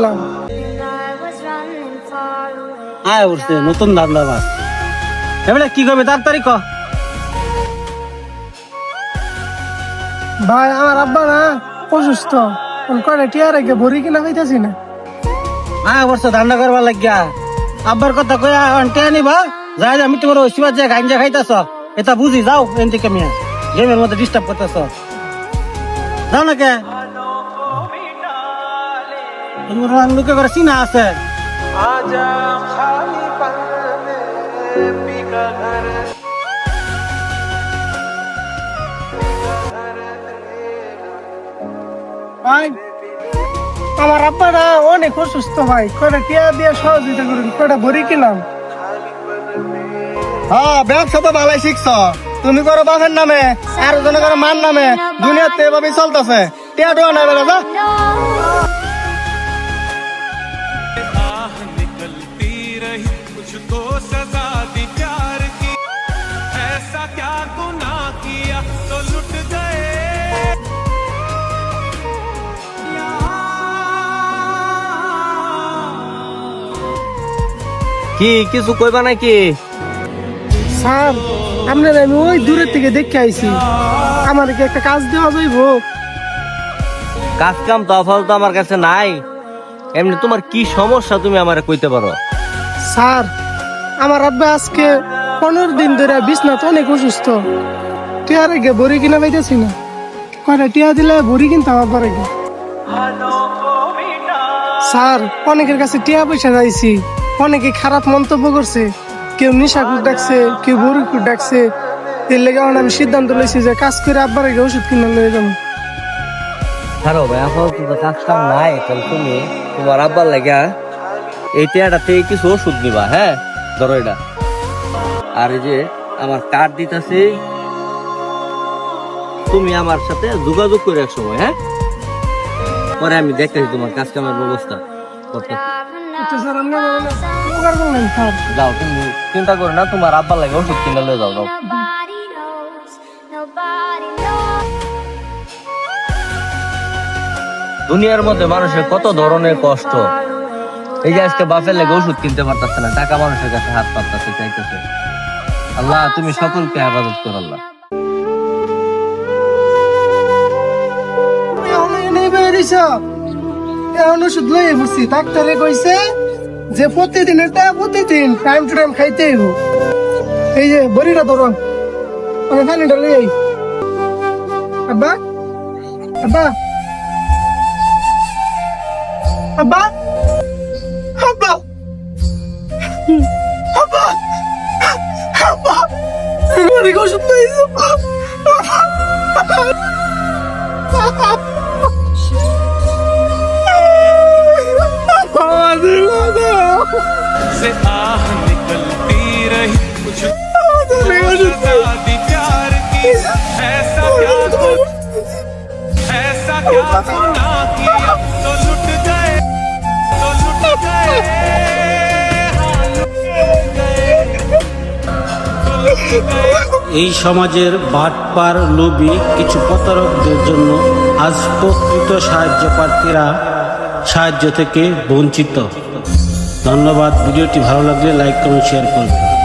দিলাম। আয় উঠছে নতুন ধান্দা বাস এবারে কি করবে তাড়াতাড়ি ক। ভাই আমার আব্বা না অসুস্থ, কয়টা টিয়ার আগে ভরি কিনা হইতাছি না। আয় উঠছে ধান্দা করবার লাগিয়া আব্বার কথা কয়া কে নিবা যাই আমি তোমার ওই সিবার যে গাঞ্জা খাইতেছ এটা বুঝি যাও এন থেকে মিয়া গেমের মধ্যে ডিস্টার্ব করতেছ যাও না কে তোমার লোকে করে চিনা আছে। ভাই আমার আব্বা না অনেক অসুস্থ ভাই, কয়টা টিয়া দিয়ে সহযোগিতা করুন, কয়টা ভরি কিনাম। হ্যাঁ ব্যবসা তো ভালোই শিখছ, তুমি করো বাপের নামে আর জনে করো মার নামে, দুনিয়াতে এভাবেই চলতেছে। টিয়া টোয়া না বেড়া যা। কি কিছু কইবা নাকি? স্যার আপনার আমি ওই দূরের থেকে দেখে আইছি, আমার কি একটা কাজ দেওয়া যাইব? কাজ কাম তো আপাতত আমার কাছে নাই, এমনি তোমার কি সমস্যা তুমি আমারে কইতে পারো। স্যার আমার আব্বা আজকে 15 দিন ধরে বিছনাতে অনেক অসুস্থ, টিয়ার আগে ভরি কিনা পাইতেছি না, কয়টা টিয়া দিলে ভরি কিনতাম আব্বার আগে। স্যার অনেকের কাছে টিয়া পয়সা চাইছি, অনেকে খারাপ মন্তব্য করছে, কেউ নিশাকুর ডাকছে, কেউ বড়িকুর ডাকছে। এর লেগে আমি সিদ্ধান্ত লইছি যে কাজ করে আব্বার আগে ওষুধ কিনে লয়ে যাবো। ছাড়ো ভাই, আপাতত তো কাজ কাম নাই, তাহলে তুমি তোমার আব্বার লাগা এই টিয়াটাতে কিছু ওষুধ নিবা। হ্যাঁ ধরো এটা, আর এই যে আমার কার্ড দিতেছি, তুমি আমার সাথে যোগাযোগ করে এক সময়। হ্যাঁ পরে আমি দেখতেছি তোমার কাজ কামের ব্যবস্থা করতে। স্যার আপনি উপকার করলেন স্যার। যাও, তুমি চিন্তা করো না, তোমার আব্বার লাগে ওষুধ কিনে লয়ে যাও। দুনিয়ার মধ্যে মানুষের কত ধরনের কষ্ট, এই যে আজকে বাপের লেগে ওষুধ কিনতে পারতেছে না, টাকা মানুষের কাছে হাত পাততেছে, চাইতেছে। আল্লাহ তুমি সকলকে হেফাজত করো আল্লাহ। ওষুধ লয়ে বসছি, ডাক্তারে কইছে যে প্রতিদিন এটা প্রতিদিন টাইম টু টাইম খাইতে হইব। এই যে বড়িটা ধরো, আমি পানিটা লই আই। আব্বা আব্বা আব্বা আব্বা আব্বা আব্বা বড়ি ওষুধ লইছে। से आह निकलती रही कुछ प्यार की, ऐसा क्या गुनाह किया तो लुट गए, तो लुट गए, हाँ लुट गए, तो लुट गए। এই সমাজের বাটপার লোভী কিছু প্রতারকদের জন্য আজ প্রকৃত সাহায্য প্রার্থীরা সাহায্য থেকে বঞ্চিত। ধন্যবাদ। ভিডিওটি ভালো লাগলে লাইক কমেন্ট শেয়ার করবেন।